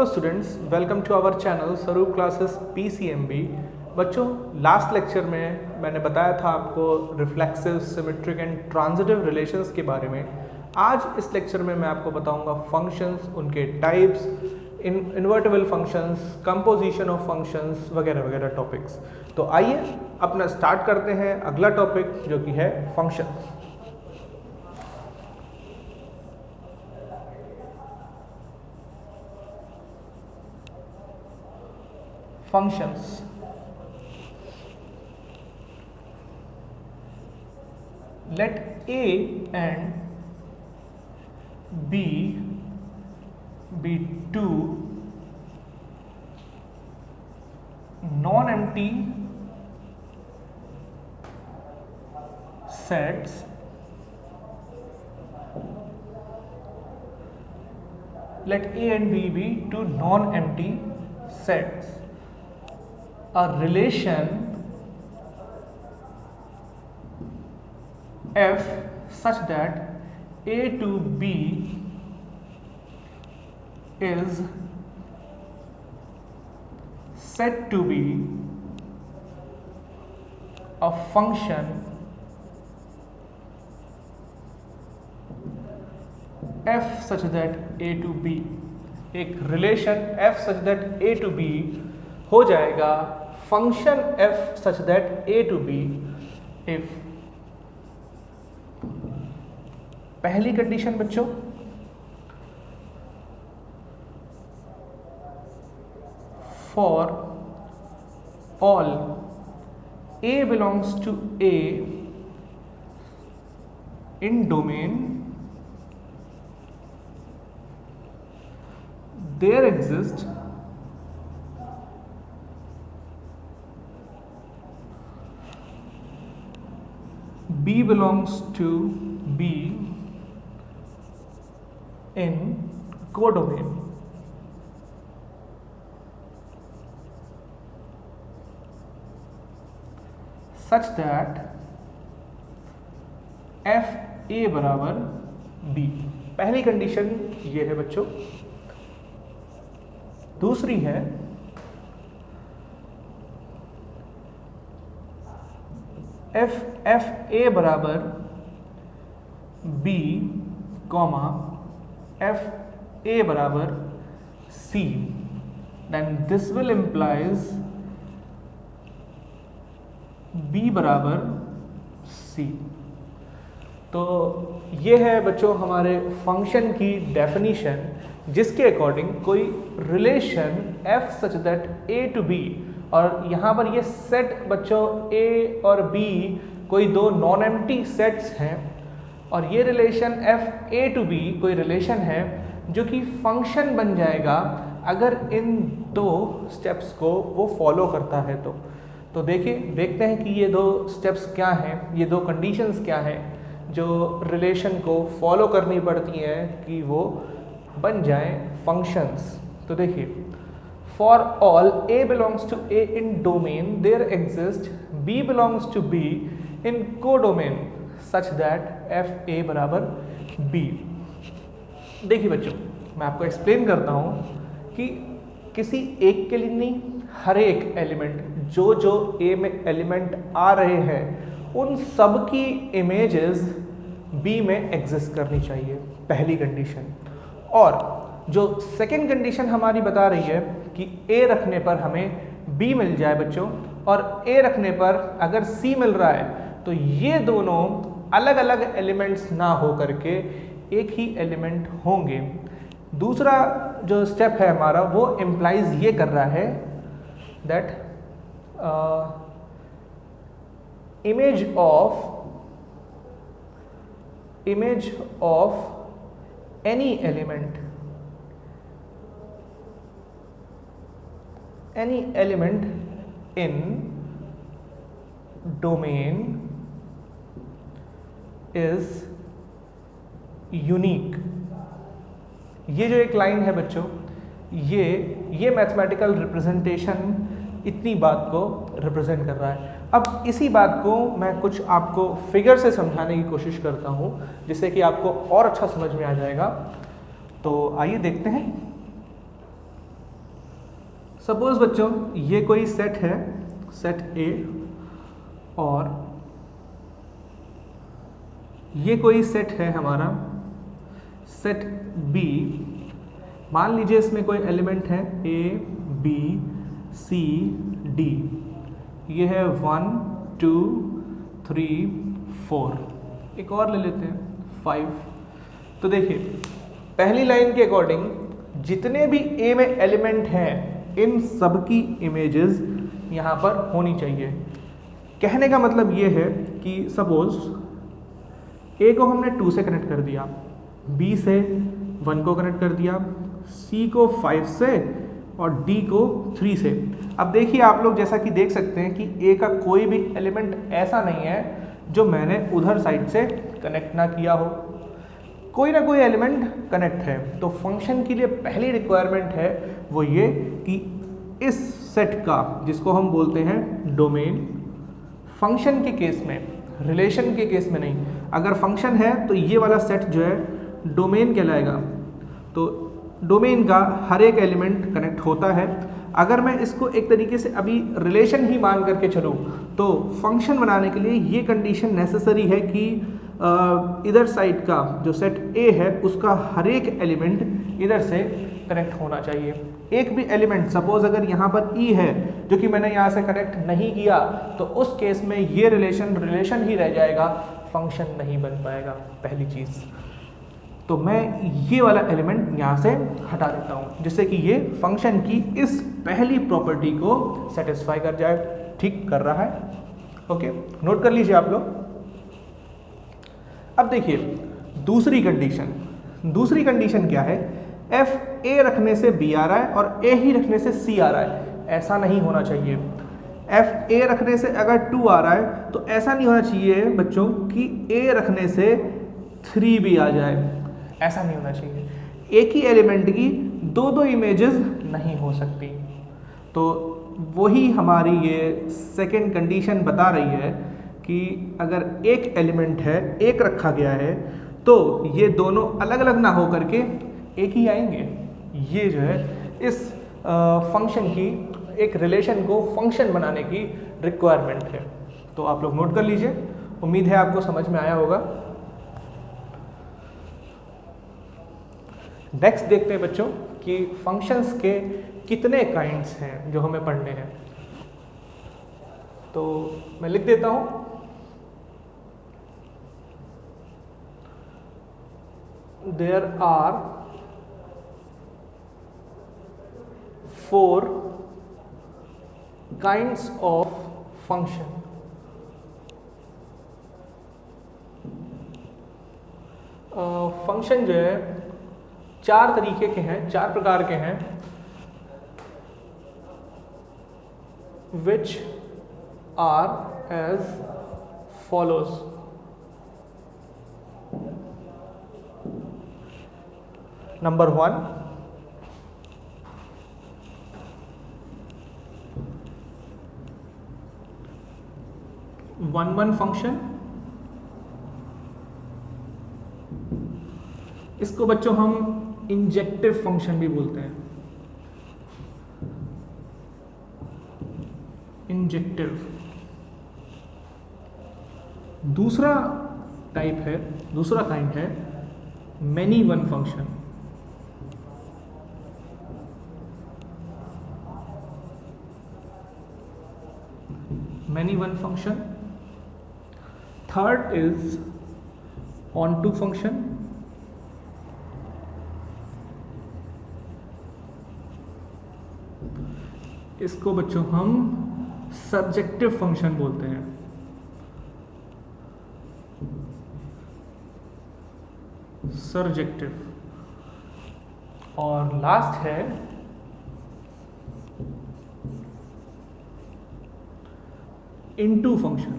Hello students, welcome to our channel Swaroop classes PCMB। बच्चों, last lecture में मैंने बताया था आपको reflexive, symmetric and transitive relations के बारे में। आज इस लेक्चर में मैं आपको बताऊंगा फंक्शंस, उनके types, invertible functions, composition of functions वगैरह वगैरह टॉपिक्स। तो आइए अपना स्टार्ट करते हैं अगला टॉपिक जो कि है functions. Functions. Let A and B be two non-empty sets let A and B be two non-empty sets. A relation F such that A to B is said to be a function F such that A to B। एक relation F such that A to B हो जाएगा function F such that A to B if पहली condition बच्चों, for all A belongs to A in domain there exists B belongs to B in codomain such that F A बराबर B। पहली condition ये है बच्चों। दूसरी है F A बराबर B कॉमा F A बराबर C, then this will implies B बराबर C। तो ये है बच्चों हमारे फंक्शन की डेफिनीशन, जिसके अकॉर्डिंग कोई relation F such that A to B, और यहाँ पर ये सेट बच्चों A और B कोई दो नॉन एम्प्टी सेट्स हैं, और ये relation F A to B कोई रिलेशन है जो कि फंक्शन बन जाएगा अगर इन दो स्टेप्स को वो फॉलो करता है। तो देखते हैं कि ये दो स्टेप्स क्या हैं, ये दो कंडीशंस क्या हैं जो रिलेशन को फॉलो करनी पड़ती हैं कि वो बन जाएं फंक्शंस। तो देखिए, for all A belongs to A in domain there exists B belongs to B in codomain such that F A बराबर B। देखिए बच्चों, मैं आपको एक्सप्लेन करता हूँ कि किसी एक के लिए नहीं, हर एक एलिमेंट जो A में एलिमेंट आ रहे हैं उन सब की इमेजेस B में एग्जिस्ट करनी चाहिए, पहली कंडीशन। और जो सेकेंड कंडीशन हमारी बता रही है कि A रखने पर हमें B मिल जाए बच्चों, और A रखने पर अगर C मिल रहा है तो ये दोनों अलग अलग एलिमेंट्स ना हो करके एक ही एलिमेंट होंगे। दूसरा जो स्टेप है हमारा वो इम्प्लाइज ये कर रहा है that image of any element in domain is unique. ये जो एक लाइन है बच्चों, ये मैथमेटिकल रिप्रेजेंटेशन इतनी बात को रिप्रेजेंट कर रहा है। अब इसी बात को मैं कुछ आपको फिगर से समझाने की कोशिश करता हूँ जिससे कि आपको और अच्छा समझ में आ जाएगा। तो आइए देखते हैं। सपोज बच्चों ये कोई सेट है, सेट ए, और ये कोई सेट है हमारा सेट बी। मान लीजिए इसमें कोई एलिमेंट है ए बी सी डी, ये है 1 2 3 4, एक और ले लेते हैं 5। तो देखिए पहली लाइन के अकॉर्डिंग जितने भी ए में एलिमेंट हैं इन सब की इमेजेस यहाँ पर होनी चाहिए। कहने का मतलब ये है कि सपोज ए को हमने 2 से कनेक्ट कर दिया, बी से 1 को कनेक्ट कर दिया, सी को 5 से और डी को 3 से। अब देखिए आप लोग जैसा कि देख सकते हैं कि ए का कोई भी एलिमेंट ऐसा नहीं है जो मैंने उधर साइड से कनेक्ट ना किया हो, कोई ना कोई एलिमेंट कनेक्ट है। तो फंक्शन के लिए पहली रिक्वायरमेंट है वो ये कि इस सेट का, जिसको हम बोलते हैं डोमेन, फंक्शन के केस में, रिलेशन के केस में नहीं, अगर फंक्शन है तो ये वाला सेट जो है डोमेन कहलाएगा। तो डोमेन का हर एक एलिमेंट कनेक्ट होता है। अगर मैं इसको एक तरीके से अभी रिलेशन ही मान करके चलूँ तो फंक्शन बनाने के लिए ये कंडीशन नेसेसरी है कि इधर साइड का जो सेट ए है उसका हर एक एलिमेंट इधर से कनेक्ट होना चाहिए। एक भी एलिमेंट सपोज अगर यहाँ पर ई है जो कि मैंने यहाँ से कनेक्ट नहीं किया तो उस केस में ये रिलेशन ही रह जाएगा, फंक्शन नहीं बन पाएगा। पहली चीज़ तो मैं ये वाला एलिमेंट यहाँ से हटा देता हूँ जिससे कि ये फंक्शन की इस पहली प्रॉपर्टी को सेटिस्फाई कर जाए। ठीक कर रहा है? ओके, नोट कर लीजिए आप लोग। अब देखिए दूसरी कंडीशन क्या है? एफ ए रखने से बी आ रहा है और ए ही रखने से सी आ रहा है, ऐसा नहीं होना चाहिए। एफ ए रखने से अगर 2 आ रहा है तो ऐसा नहीं होना चाहिए बच्चों कि ए रखने से 3 भी आ जाए, ऐसा नहीं होना चाहिए। एक ही एलिमेंट की 2 इमेजेस नहीं हो सकती। तो वही हमारी ये सेकंड कंडीशन बता रही है कि अगर एक एलिमेंट है, एक रखा गया है, तो ये दोनों अलग अलग ना हो करके एक ही आएंगे। ये जो है इस फंक्शन की, एक रिलेशन को फंक्शन बनाने की रिक्वायरमेंट है। तो आप लोग नोट कर लीजिए, उम्मीद है आपको समझ में आया होगा। नेक्स्ट देखते हैं बच्चों कि फंक्शंस के कितने काइंड्स हैं जो हमें पढ़ने हैं। तो मैं लिख देता हूं, there are 4 kinds of function. Function जो है 4 तरीके के हैं, 4 प्रकार के हैं। which are as follows. Number 1, one function. इसको बच्चों हम इंजेक्टिव फंक्शन भी बोलते हैं, इंजेक्टिव। दूसरा काइंड है many one function. Many one function. Third is onto function. इसको बच्चों हम सब्जेक्टिव फंक्शन बोलते हैं। सर्जेक्टिव। और लास्ट है इनटू फंक्शन।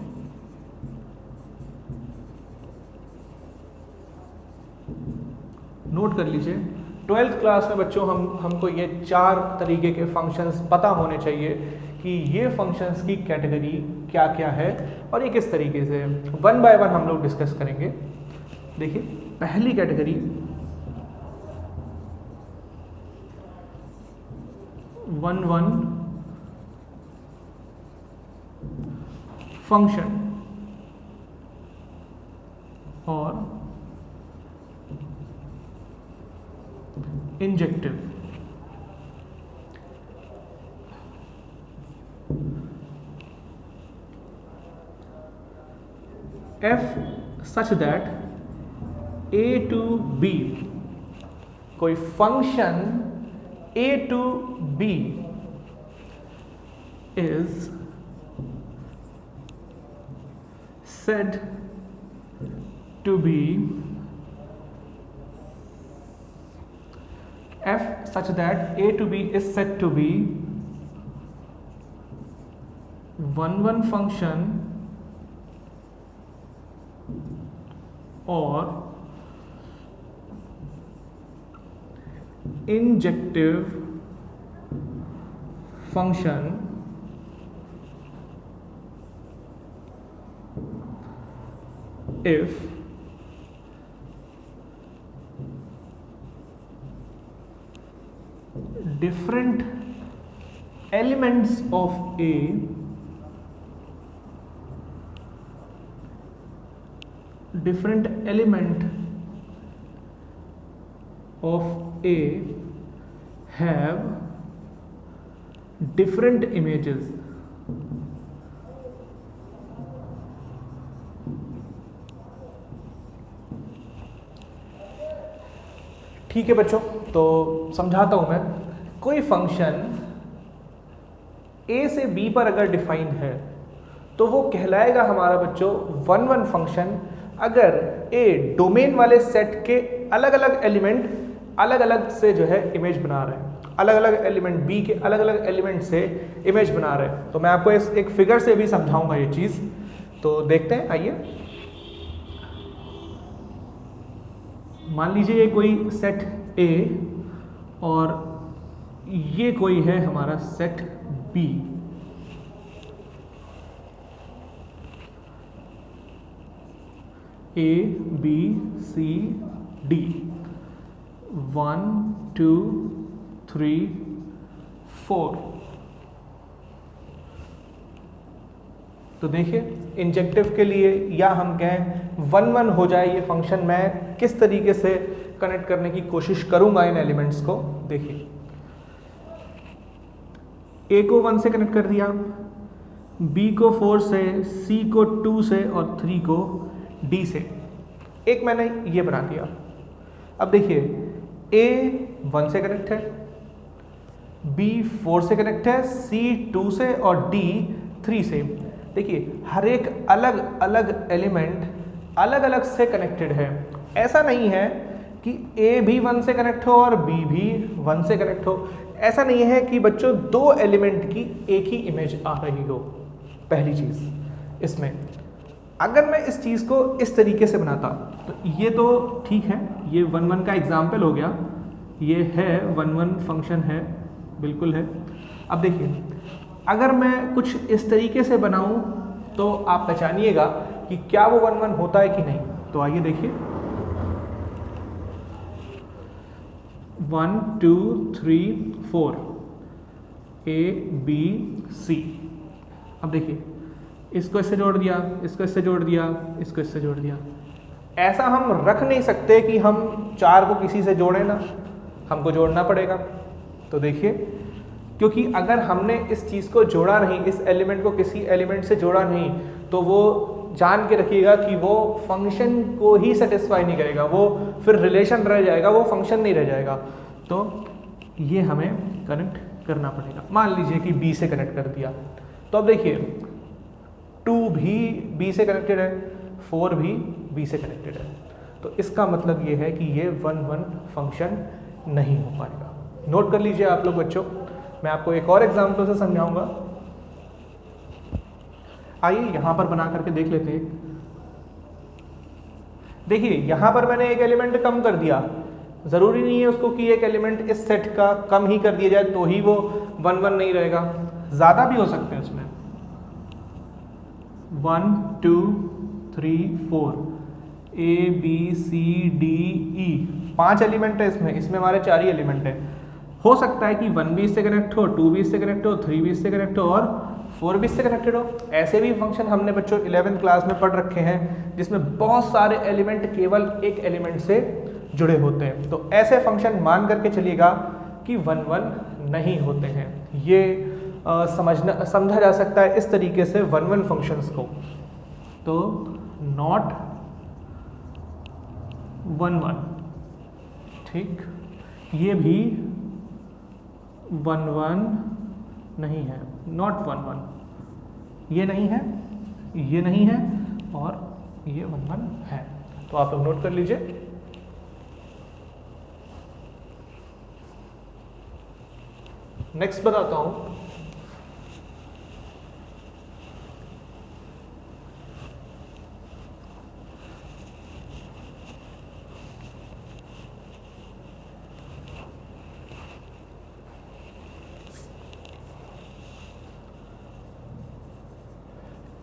नोट कर लीजिए, 12th क्लास में बच्चों हमको ये 4 तरीके के फंक्शंस पता होने चाहिए कि ये फंक्शंस की कैटेगरी क्या क्या है और ये किस तरीके से। 1 बाय 1 हम लोग डिस्कस करेंगे। देखिए पहली कैटेगरी 1 1 फंक्शन और injective. F such that a to b, कोई function a to b is said to be f such that a to b is said to be 1 1 function और injective function if different elements of A different element of A have different images. ठीक है बच्चों, तो समझाता हूं मैं। कोई function A से B पर अगर डिफाइन है तो वो कहलाएगा हमारा बच्चों 1 1 फंक्शन अगर A डोमेन वाले सेट के अलग अलग एलिमेंट अलग अलग से जो है इमेज बना रहे हैं, अलग अलग एलिमेंट B के अलग अलग एलिमेंट से इमेज बना रहे हैं। तो मैं आपको इस एक फिगर से भी समझाऊंगा ये चीज़, तो देखते हैं। आइए, मान लीजिए ये कोई सेट A और ये कोई है हमारा set B। A B C D 1 2 3 4। तो देखिए इंजेक्टिव के लिए या हम कहें 1 1 हो जाए ये फंक्शन, मैं किस तरीके से कनेक्ट करने की कोशिश करूंगा इन एलिमेंट्स को। देखिए A को 1 से कनेक्ट कर दिया, B को 4 से, C को 2 से और 3 को D से। एक मैंने ये बना दिया। अब देखिए A 1 से कनेक्ट है, B 4 से कनेक्ट है, C 2 से और D 3 से। देखिए हर एक अलग अलग एलिमेंट अलग अलग से कनेक्टेड है। ऐसा नहीं है कि A भी 1 से कनेक्ट हो और B भी 1 से कनेक्ट हो। ऐसा नहीं है कि बच्चों दो एलिमेंट की एक ही इमेज आ रही हो। पहली चीज़ इसमें, अगर मैं इस चीज़ को इस तरीके से बनाता तो ये तो ठीक है, ये 1 1 का एग्जाम्पल हो गया, ये है 1 1 फंक्शन है, बिल्कुल है। अब देखिए अगर मैं कुछ इस तरीके से बनाऊं तो आप पहचानिएगा कि क्या वो 1 1 होता है कि नहीं। तो आइए देखिए 1 2 3 4 A B C। अब देखिए इसको इससे जोड़ दिया, इसको इससे जोड़ दिया, इसको इससे जोड़ दिया। ऐसा हम रख नहीं सकते कि हम 4 को किसी से जोड़ें ना, हमको जोड़ना पड़ेगा। तो देखिए क्योंकि अगर हमने इस चीज़ को जोड़ा नहीं, इस एलिमेंट को किसी एलिमेंट से जोड़ा नहीं, तो वो जान के रखिएगा कि वो फंक्शन को ही सेटिस्फाई नहीं करेगा, वो फिर रिलेशन रह जाएगा, वो फंक्शन नहीं रह जाएगा। तो ये हमें कनेक्ट करना पड़ेगा। मान लीजिए कि B से कनेक्ट कर दिया, तो अब देखिए 2 भी B से कनेक्टेड है, 4 भी B से कनेक्टेड है। तो इसका मतलब ये है कि ये 1 1 फंक्शन नहीं हो पाएगा। नोट कर लीजिए आप लोग बच्चों, मैं आपको एक और एग्जाम्पल से समझाऊंगा। आइए यहाँ पर बना करके देख लेते हैं। देखिए यहाँ पर मैंने एक एलिमेंट कम कर दिया, ज़रूरी नहीं है उसको कि एक एलिमेंट इस सेट का कम ही कर दिया जाए तो ही वो 1 1 नहीं रहेगा, ज़्यादा भी हो सकते हैं उसमें। 1 2 3 4 A B C D E 5 element है इसमें हमारे 4 ही एलिमेंट है। हो सकता है कि 1 भी इससे कनेक्ट हो, 2 भी इससे कनेक्ट हो, 3 भी इससे कनेक्ट हो और 4 भी इससे कनेक्टेड हो। ऐसे भी फंक्शन हमने बच्चों 11th क्लास में पढ़ रखे हैं जिसमें बहुत सारे एलिमेंट केवल एक एलिमेंट से जुड़े होते हैं। तो ऐसे फंक्शन मान करके चलिएगा कि 1 1 नहीं होते हैं। ये समझा जा सकता है इस तरीके से 1 1 फंक्शंस को। तो नॉट 1 1, ठीक, ये भी 1 1 नहीं है, नॉट 1 1, ये नहीं है, ये नहीं है और ये 1 1 है। तो आप लोग नोट कर लीजिए। नेक्स्ट बताता हूं।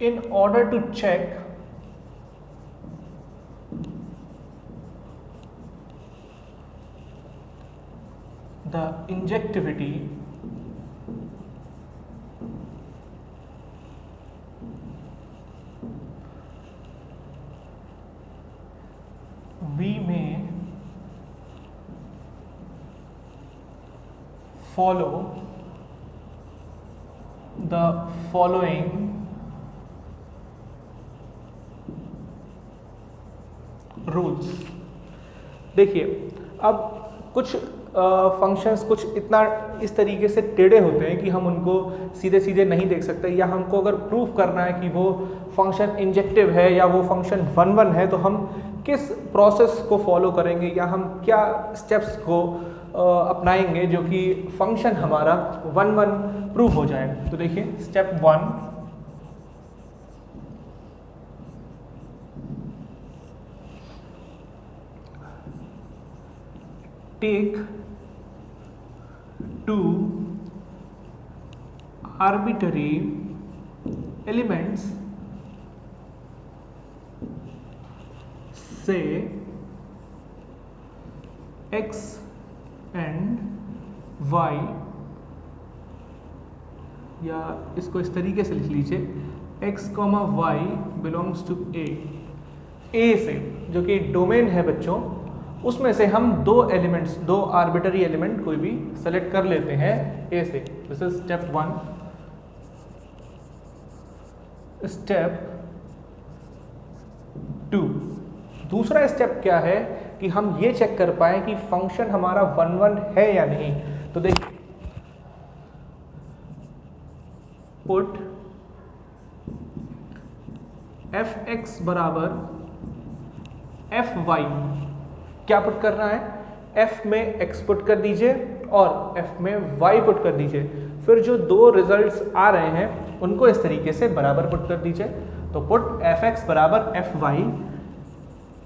In order to check the injectivity we may follow the following rules. देखिए, अब कुछ फंक्शंस कुछ इतना इस तरीके से टेढ़े होते हैं कि हम उनको सीधे सीधे नहीं देख सकते, या हमको अगर प्रूफ करना है कि वो फंक्शन इंजेक्टिव है या वो फंक्शन 1 1 है, तो हम किस प्रोसेस को फॉलो करेंगे या हम क्या स्टेप्स को अपनाएंगे जो कि फंक्शन हमारा 1 1 प्रूफ हो जाए। तो देखिए, step 1, take 2 arbitrary elements, say x and y, या इसको इस तरीके से लिख लीजिए, x, y belongs to A से, जो कि डोमेन है बच्चों, उसमें से हम दो आर्बिटरी एलिमेंट कोई भी सेलेक्ट कर लेते हैं ए से। This is step 1। स्टेप 2, दूसरा स्टेप क्या है कि हम ये चेक कर पाए कि फंक्शन हमारा 1 1 है या नहीं। तो देखिए, पुट fx बराबर fy, क्या पुट करना है, f में x पुट कर दीजिए और f में y पुट कर दीजिए। फिर जो दो रिजल्ट्स आ रहे हैं उनको इस तरीके से बराबर पुट कर दीजिए। तो पुट fx बराबर fy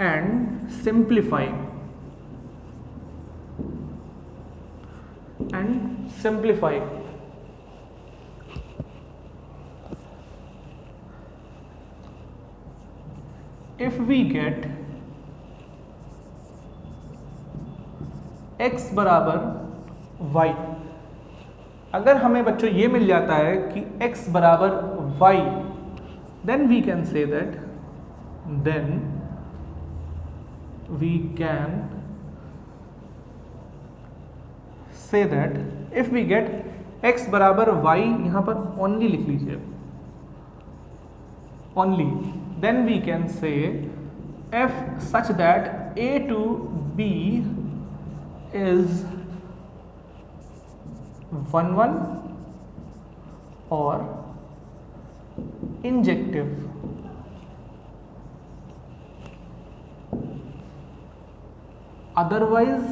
and simplify if we get x बराबर y, अगर हमें बच्चों ये मिल जाता है कि x बराबर y, then we can say that if we get x बराबर y, यहाँ पर only लिख लीजिए, only, then we can say f such that a to b is 1 1 or injective। Otherwise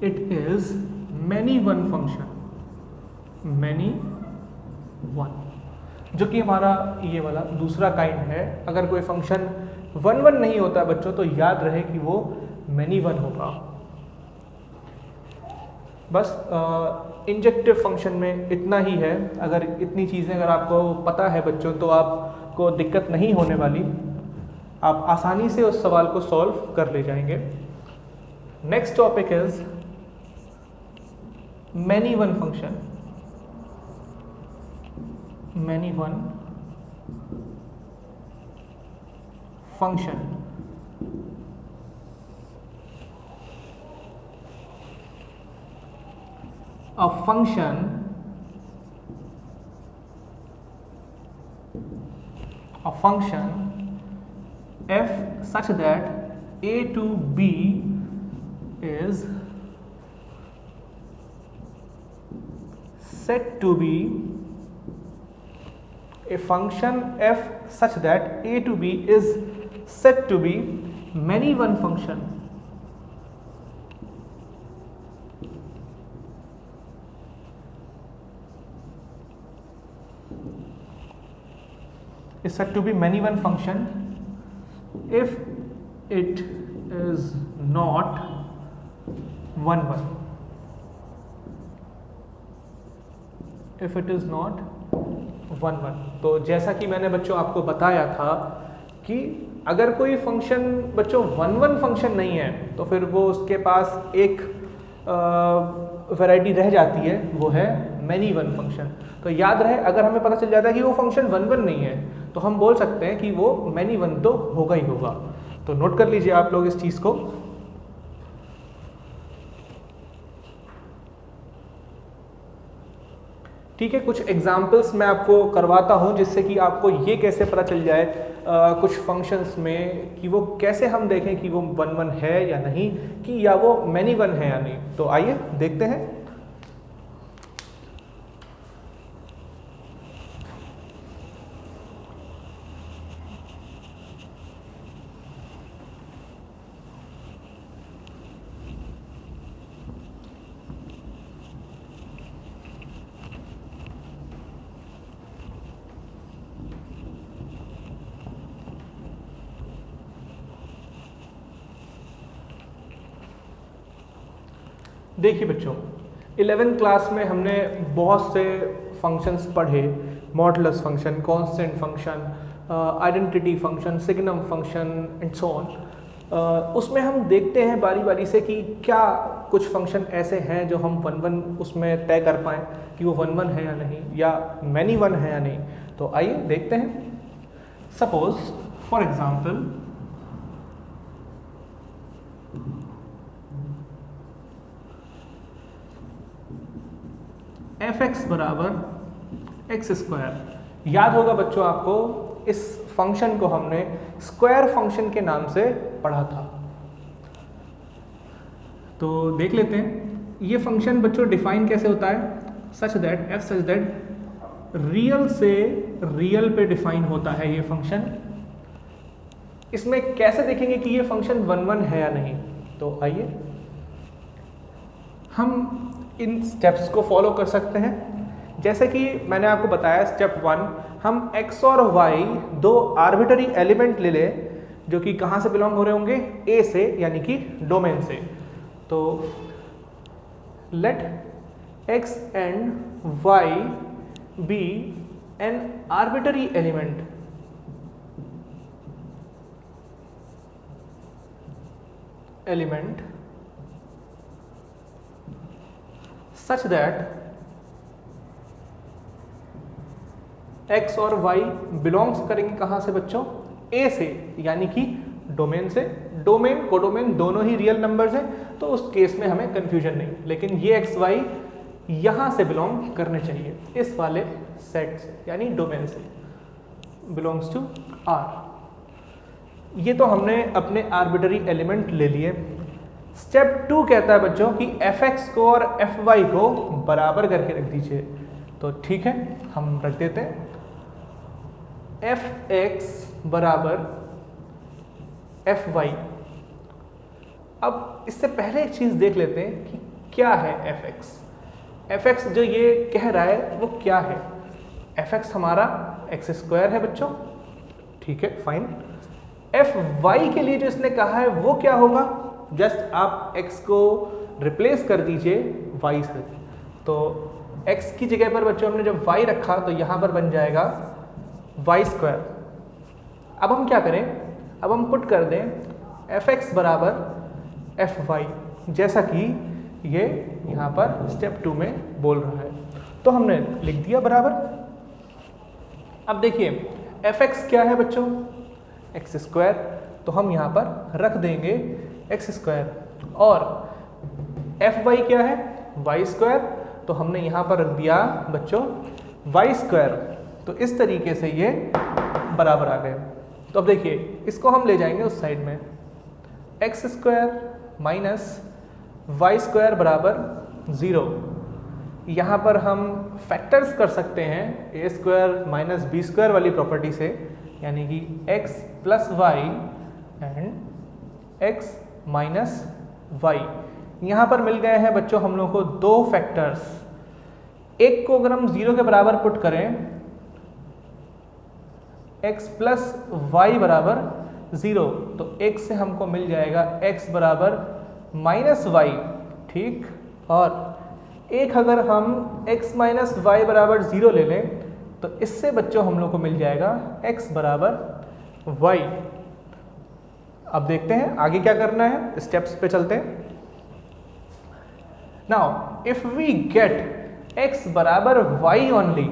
it is many one function, many one, जो कि हमारा ये वाला दूसरा काइंड है। अगर कोई फंक्शन 1 1 नहीं होता है बच्चों, तो याद रहे कि वो many one होगा। बस इंजेक्टिव फंक्शन में इतना ही है। अगर इतनी चीज़ें अगर आपको पता है बच्चों, तो आपको दिक्कत नहीं होने वाली। आप आसानी से उस सवाल को सॉल्व कर ले जाएंगे। Next topic is many one function. Many one function a function f such that a to b is said to be a function f such that a to b is said to be many one function. Is said to be many one function if it is not one one. If it is not one one. तो जैसा कि मैंने बच्चों आपको बताया था कि अगर कोई फंक्शन बच्चों वन वन फंक्शन नहीं है तो फिर वो उसके पास एक वैरायटी रह जाती है, वो है मैनी वन फंक्शन। तो याद रहे, अगर हमें पता चल जाता है कि वो फंक्शन वन वन नहीं है तो हम बोल सकते हैं कि वो मैनी वन तो होगा ही होगा। तो नोट कर लीजिए आप लोग इस चीज को। ठीक है, कुछ एग्जाम्पल्स मैं आपको करवाता हूं जिससे कि आपको ये कैसे पता चल जाए कुछ फंक्शंस में कि वो कैसे हम देखें कि वो वन वन है या नहीं, कि या वो मैनी वन है या नहीं। तो आइए देखते हैं। देखिए बच्चों, 11th क्लास में हमने बहुत से फंक्शंस पढ़े, modulus function, constant function, identity function, signum function and so on. उसमें हम देखते हैं बारी बारी से कि क्या कुछ फंक्शन ऐसे हैं जो हम वन वन उसमें तय कर पाएँ कि वो वन वन है या नहीं, या मैनी वन है या नहीं। तो आइए देखते हैं। सपोज फॉर एग्जाम्पल f(x) बराबर एक्स स्क्वायर। याद होगा बच्चों आपको, इस फंक्शन को हमने स्क्वायर फंक्शन के नाम से पढ़ा था। तो देख लेते हैं ये फंक्शन बच्चों डिफाइन कैसे होता है। सच दैट रियल से रियल पे डिफाइन होता है ये फंक्शन। इसमें कैसे देखेंगे कि ये फंक्शन वन वन है या नहीं। तो आइए हम इन स्टेप्स को फॉलो कर सकते हैं। जैसे कि मैंने आपको बताया, स्टेप 1 हम x और y दो आर्बिटरी एलिमेंट ले लें जो कि कहाँ से बिलोंग हो रहे होंगे, a से, यानी कि डोमेन से। तो let x and y be an arbitrary element such that x और y बिलोंग्स करेंगे कहाँ से बच्चों, a से, यानी कि डोमेन से। डोमेन कोडोमेन दोनों ही रियल नंबर्स हैं, तो उस केस में हमें कंफ्यूजन नहीं, लेकिन ये x y यहाँ से बिलोंग करने चाहिए, इस वाले सेट से, यानी डोमेन से, बिलोंग्स टू R। ये तो हमने अपने आर्बिटरी एलिमेंट ले लिए। स्टेप 2 कहता है बच्चों कि f(x) को और f(y) को बराबर करके रख दीजिए। तो ठीक है, हम रख देते हैं f(x) बराबर f(y). अब इससे पहले एक चीज देख लेते हैं कि क्या है f(x). f(x) जो ये कह रहा है वो क्या है। f(x) हमारा x² है बच्चों, ठीक है, फाइन। f(y) के लिए जो इसने कहा है वो क्या होगा, जस्ट आप x को रिप्लेस कर दीजिए y से। तो x की जगह पर बच्चों हमने जब y रखा तो यहाँ पर बन जाएगा y²। अब हम क्या करें, अब हम पुट कर दें fx बराबर fy, जैसा कि ये यहाँ पर स्टेप 2 में बोल रहा है। तो हमने लिख दिया बराबर। अब देखिए fx क्या है बच्चों, एक्स स्क्वायर, तो हम यहाँ पर रख देंगे एक्स स्क्वायर, और fy क्या है, वाई स्क्वायर, तो हमने यहाँ पर रख दिया बच्चों वाई स्क्वायर। तो इस तरीके से ये बराबर आ गए। तो अब देखिए इसको हम ले जाएंगे उस साइड में, x square minus y square बराबर 0। यहाँ पर हम फैक्टर्स कर सकते हैं a square minus b square वाली प्रॉपर्टी से, यानी कि x plus y and x minus y. यहाँ पर मिल गए हैं बच्चों हम लोग को दो फैक्टर्स। एक को अगर हम 0 के बराबर पुट करें, x प्लस वाई बराबर 0, तो x से हमको मिल जाएगा x बराबर माइनस वाई, ठीक। और एक अगर हम x माइनस वाई बराबर 0 ले लें, तो इससे बच्चों हम लोग को मिल जाएगा x बराबर y। अब देखते हैं आगे क्या करना है, स्टेप्स पे चलते हैं। Now if we get x बराबर y ओनली,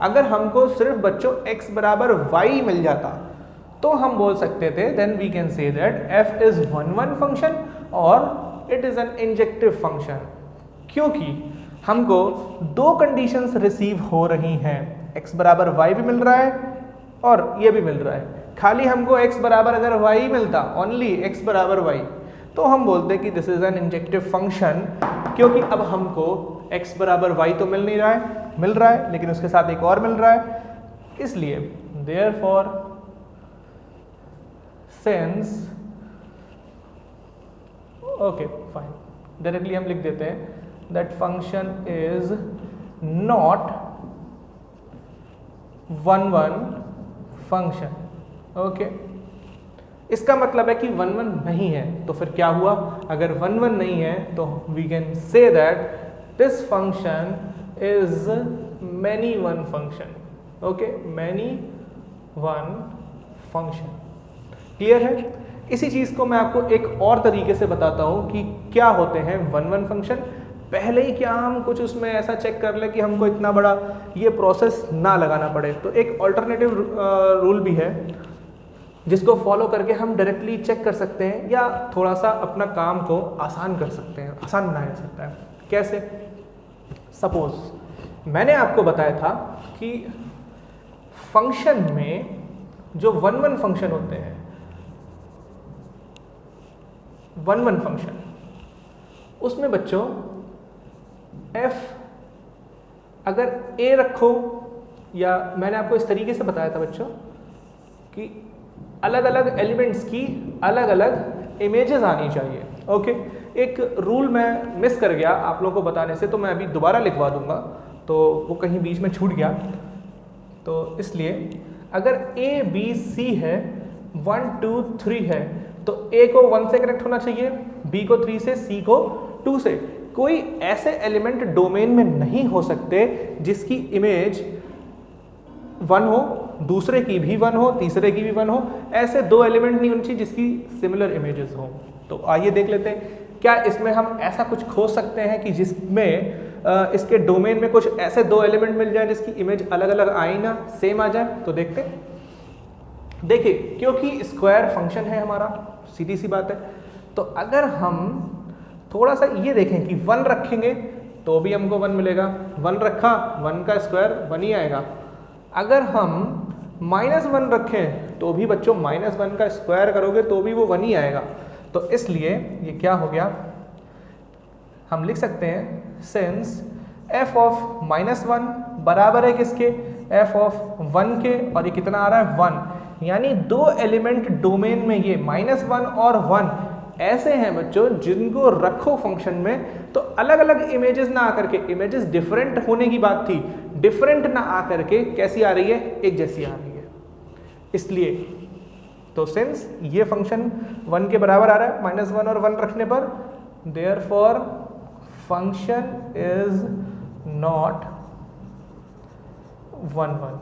अगर हमको सिर्फ बच्चों x बराबर y मिल जाता, तो हम बोल सकते थे then we can say that f is 1-1 function और it is an injective function, क्योंकि हमको दो कंडीशंस रिसीव हो रही हैं, x बराबर y भी मिल रहा है और ये भी मिल रहा है। खाली हमको x बराबर अगर y मिलता, ओनली x बराबर y, तो हम बोलते कि this is an injective function, क्योंकि अब हमको x बराबर y तो मिल नहीं रहा है, मिल रहा है लेकिन उसके साथ एक और मिल रहा है, इसलिए therefore since, okay fine, directly हम लिख देते हैं that function is not 1-1 function. Okay, इसका मतलब है कि 1-1 नहीं है। तो फिर क्या हुआ, अगर 1-1 नहीं है तो we can say that this function is many one function. Okay, many one function, clear है। इसी चीज को मैं आपको एक और तरीके से बताता हूं कि क्या होते हैं 1-1 फंक्शन। पहले ही क्या हम कुछ उसमें ऐसा चेक कर ले कि हमको इतना बड़ा ये प्रोसेस ना लगाना पड़े, तो एक ऑल्टरनेटिव रूल भी है जिसको फॉलो करके हम डायरेक्टली चेक कर सकते हैं या थोड़ा सा अपना काम को आसान कर सकते हैं, आसान बनाया जा सकता है। कैसे, सपोज मैंने आपको बताया था कि फंक्शन में जो 1-1 फंक्शन होते हैं, 1-1 फंक्शन, उसमें बच्चों f अगर a रखो, या मैंने आपको इस तरीके से बताया था बच्चों कि अलग अलग एलिमेंट्स की अलग अलग इमेजेस आनी चाहिए। ओके, एक रूल मैं मिस कर गया आप लोगों को बताने से, तो मैं अभी दोबारा लिखवा दूंगा, तो वो कहीं बीच में छूट गया। तो इसलिए अगर a b c है, 1 2 3 है, तो a को 1 से कनेक्ट होना चाहिए, b को 3 से, c को 2 से। कोई ऐसे एलिमेंट डोमेन में नहीं हो सकते जिसकी इमेज 1 हो, दूसरे की भी 1 हो, तीसरे की भी 1 हो। ऐसे दो एलिमेंट नहीं होनी चाहिए जिसकी सिमिलर इमेजेस हो। तो आइए देख लेते हैं, क्या इसमें हम ऐसा कुछ खोज सकते हैं कि जिसमें इसके डोमेन में कुछ ऐसे दो एलिमेंट मिल जाए जिसकी इमेज अलग अलग आए ना, सेम आ जाए। तो देखते हैं। देखिए, क्योंकि स्क्वायर फंक्शन है हमारा, सीधी सी बात है, तो अगर हम थोड़ा सा ये देखें कि 1 रखेंगे तो भी हमको 1 मिलेगा, 1 रखा 1 का स्क्वायर 1 ही आएगा। अगर हम -1 रखें तो भी बच्चों -1 का स्क्वायर करोगे तो भी वो 1 ही आएगा। तो इसलिए ये क्या हो गया, हम लिख सकते हैं सिंस f ऑफ -1 बराबर है किसके, f ऑफ 1 के, और ये कितना आ रहा है 1, यानी दो एलिमेंट डोमेन में ये -1 और 1 ऐसे हैं बच्चों जिनको रखो फंक्शन में तो अलग अलग इमेजेस ना आकर के, इमेजेस डिफरेंट होने की बात थी, डिफरेंट ना आकर के कैसी आ रही है, एक जैसी आ रही है। इसलिए तो सिंस ये फंक्शन 1 के बराबर आ रहा है -1 और 1 रखने पर, देयरफॉर फंक्शन इज नॉट 1-1।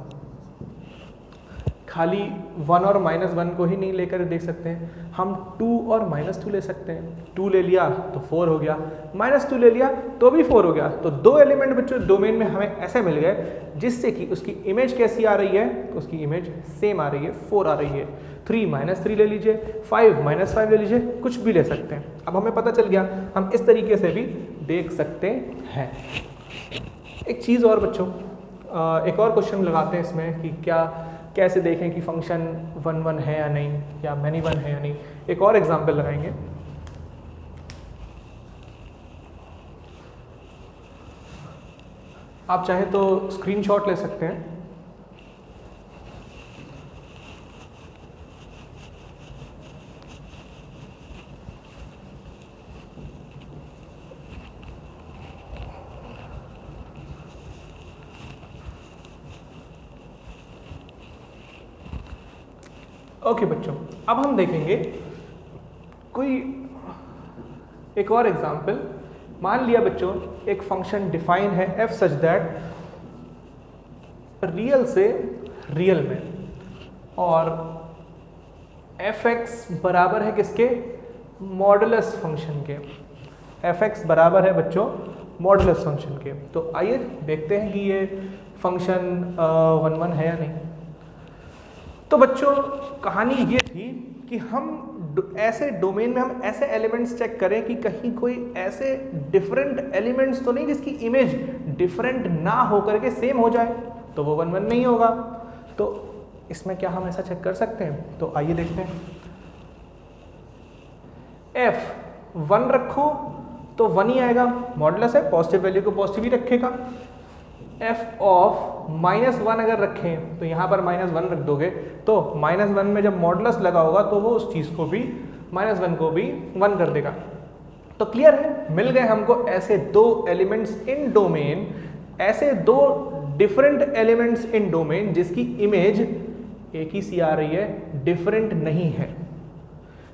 खाली 1 और -1 को ही नहीं लेकर देख सकते हैं, हम 2 और -2 ले सकते हैं। 2 ले लिया तो 4 हो गया, -2 ले लिया तो भी 4 हो गया। तो दो एलिमेंट बच्चों डोमेन में हमें ऐसे मिल गए जिससे कि उसकी इमेज कैसी आ रही है, उसकी इमेज सेम आ रही है, 4 आ रही है। 3 -3 ले लीजिए, 5 -5 ले लीजिए, कुछ भी ले सकते हैं। अब हमें पता चल गया, हम इस तरीके से भी देख सकते हैं। एक चीज़ और बच्चों, एक और क्वेश्चन लगाते हैं इसमें कि क्या कैसे देखें कि फंक्शन 1 1 है या नहीं, या मैनी 1 है या नहीं। एक और एग्जांपल लगाएंगे। आप चाहें तो स्क्रीनशॉट ले सकते हैं। ओके बच्चों, अब हम देखेंगे कोई एक और एग्जांपल। मान लिया बच्चों एक फंक्शन डिफाइन है f सच दैट रियल से रियल में, और fx बराबर है किसके, मॉडुलस फंक्शन के। fx बराबर है बच्चों मॉडुलस फंक्शन के। तो आइए देखते हैं कि ये फंक्शन 1 1 है या नहीं। तो बच्चों कहानी ये थी कि हम ऐसे डोमेन में हम ऐसे एलिमेंट्स चेक करें कि कहीं कोई ऐसे डिफरेंट एलिमेंट्स तो नहीं जिसकी इमेज डिफरेंट ना होकर के सेम हो जाए, तो वो 1 1 नहीं होगा। तो इसमें क्या हम ऐसा चेक कर सकते हैं? तो आइए देखते हैं। f 1 रखो तो 1 ही आएगा, मॉडुलस है, पॉजिटिव वैल्यू को पॉजिटिव ही रखेगा। f ऑफ -1 अगर रखें तो यहाँ पर -1 रख दोगे, तो -1 में जब मॉडुलस लगा होगा तो वो उस चीज़ को भी -1 को भी 1 कर देगा। तो क्लियर है, मिल गए हमको ऐसे दो एलिमेंट्स इन डोमेन, ऐसे दो डिफरेंट एलिमेंट्स इन डोमेन जिसकी इमेज एक ही सी आ रही है, डिफरेंट नहीं है,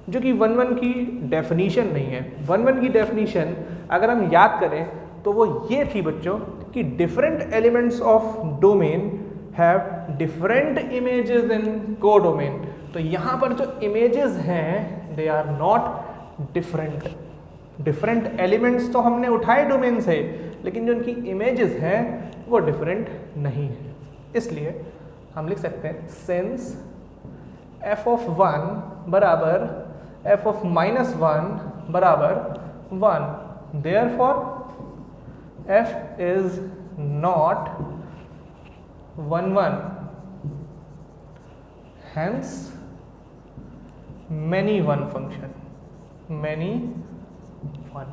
जो कि 1 1 की डेफिनीशन नहीं है। 1 1 की डेफिनीशन अगर हम याद करें तो वो ये थी बच्चों कि different elements of domain have different images in codomain. तो यहाँ पर जो इमेजेस हैं they are not different. Different elements तो हमने उठाए डोमेन से, लेकिन जो उनकी इमेजेस हैं वो डिफरेंट नहीं है। इसलिए हम लिख सकते हैं सिंस f ऑफ 1 बराबर f ऑफ -1 बराबर 1, therefore f is not 1 1, hence many 1 function, many 1।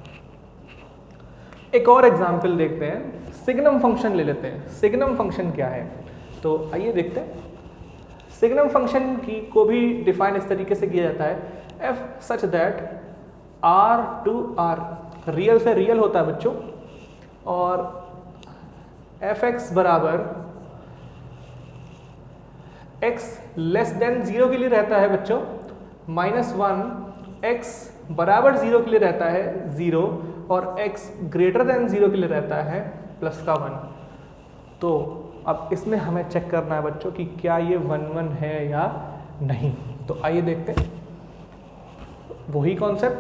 एक और एग्जाम्पल देखते हैं, सिग्नम फंक्शन ले लेते हैं। सिग्नम फंक्शन क्या है? तो आइए देखते हैं। सिग्नम फंक्शन की को भी डिफाइन इस तरीके से किया जाता है, f such that r to r, real से रियल होता है बच्चों, और fx बराबर x लेस देन 0 के लिए रहता है बच्चों, -1 x बराबर 0 के लिए रहता है 0, और x ग्रेटर देन 0 के लिए रहता है +1। तो अब इसमें हमें चेक करना है बच्चों कि क्या ये 1 1 है या नहीं। तो आइए देखते हैं वही कॉन्सेप्ट।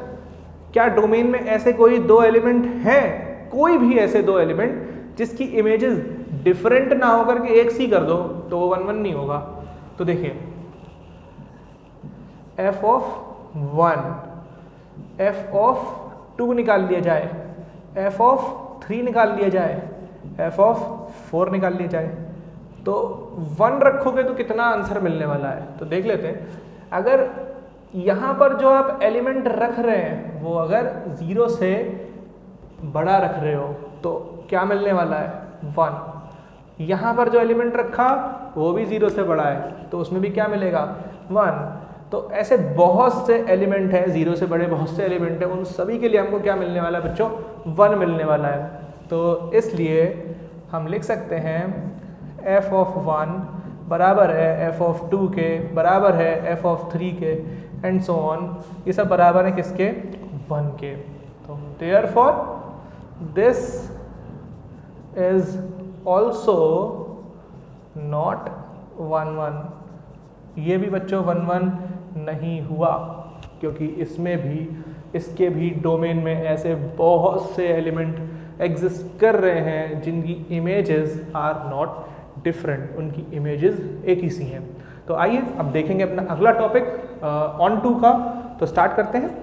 क्या डोमेन में ऐसे कोई दो एलिमेंट हैं, कोई भी ऐसे दो एलिमेंट जिसकी इमेजेस डिफरेंट ना होकर के एक सी कर दो तो वो 1 1 नहीं होगा? तो देखिए f ऑफ 1, f ऑफ 2 निकाल लिया जाए, f ऑफ 3 निकाल लिया जाए, f ऑफ 4 निकाल लिया जाए, तो 1 रखोगे तो कितना आंसर मिलने वाला है? तो देख लेते हैं। अगर यहाँ पर जो आप एलिमेंट रख रहे हैं वो अगर 0 से बड़ा रख रहे हो तो क्या मिलने वाला है? 1। यहाँ पर जो एलिमेंट रखा वो भी 0 से बड़ा है तो उसमें भी क्या मिलेगा? 1। तो ऐसे बहुत से एलिमेंट हैं, 0 से बड़े बहुत से एलिमेंट हैं, उन सभी के लिए हमको क्या मिलने वाला है बच्चों? 1 मिलने वाला है। तो इसलिए हम लिख सकते हैं f ऑफ 1 बराबर है f ऑफ 2 के, बराबर है f ऑफ 3 के, एंड सो ऑन। ये सब बराबर है किसके? 1 के। तो therefore this is also not 1 1, ये भी बच्चों 1 1 नहीं हुआ, क्योंकि इसमें भी इसके भी डोमेन में ऐसे बहुत से एलिमेंट एग्जिस्ट कर रहे हैं जिनकी इमेजेस आर नॉट डिफरेंट, उनकी इमेजेस एक ही सी हैं। तो आइए अब देखेंगे अपना अगला टॉपिक ऑन टू का। तो स्टार्ट करते हैं।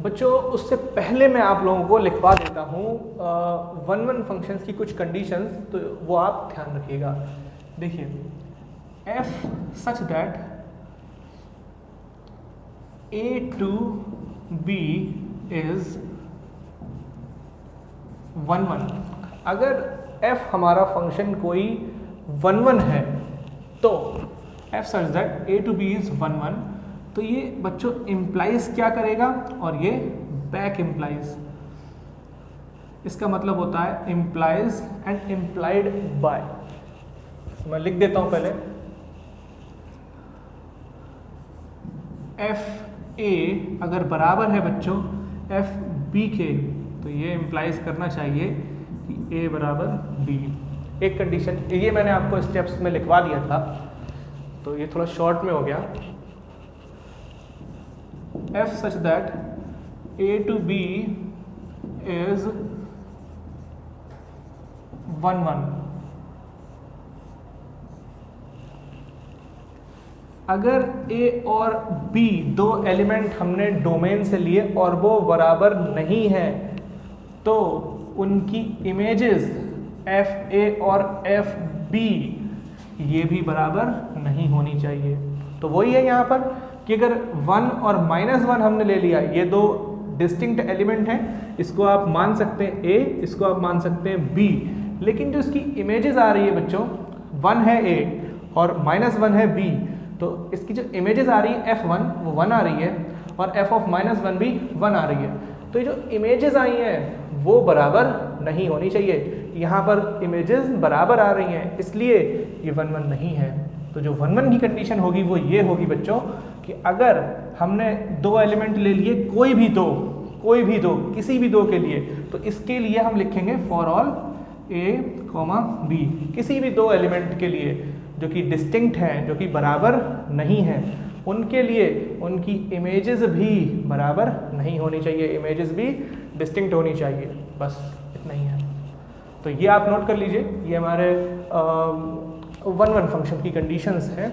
बच्चों उससे पहले मैं आप लोगों को लिखवा देता हूँ 1 1 फंक्शंस की कुछ कंडीशंस, तो वो आप ध्यान रखिएगा। देखिए f such that a to b is 1 1। अगर f हमारा फंक्शन कोई 1 1 है तो f such that a to b is 1 1, तो ये बच्चों इम्प्लाइज क्या करेगा, और ये बैक इम्प्लाइज। इसका मतलब होता है इम्प्लाइज एंड इम्प्लाइड बाय। मैं लिख देता हूं पहले एफ ए अगर बराबर है बच्चों एफ बी के, तो ये इम्प्लाइज करना चाहिए कि ए बराबर बी। एक कंडीशन ये मैंने आपको स्टेप्स में लिखवा दिया था, तो ये थोड़ा शॉर्ट में हो गया। f such that a to b is 1 1। अगर a और b दो एलिमेंट हमने डोमेन से लिए और वो बराबर नहीं है, तो उनकी इमेजेस f a और f b ये भी बराबर नहीं होनी चाहिए। तो वही है यहाँ पर कि अगर 1 और -1 हमने ले लिया, ये दो डिस्टिंक्ट एलिमेंट हैं, इसको आप मान सकते हैं A, इसको आप मान सकते हैं B, लेकिन जो इसकी इमेजेस आ रही है बच्चों 1 है A और -1 है B, तो इसकी जो इमेजेस आ रही है F1 वो 1 आ रही है और F of -1 भी 1 आ रही है। तो ये जो इमेजेस आई हैं वो बराबर नहीं होनी चाहिए। यहाँ पर इमेजेस बराबर आ रही हैं, इसलिए ये 1 1 नहीं है। तो जो 1 1 की कंडीशन होगी वो ये होगी बच्चों कि अगर हमने दो एलिमेंट ले लिए, कोई भी दो किसी भी दो के लिए, तो इसके लिए हम लिखेंगे फॉर ऑल a, b, किसी भी दो एलिमेंट के लिए जो कि डिस्टिंक्ट हैं, जो कि बराबर नहीं हैं, उनके लिए उनकी इमेजेस भी बराबर नहीं होनी चाहिए, इमेजेस भी डिस्टिंक्ट होनी चाहिए। बस इतना ही है। तो ये आप नोट कर लीजिए, ये हमारे 1 1 फंक्शन की कंडीशंस हैं।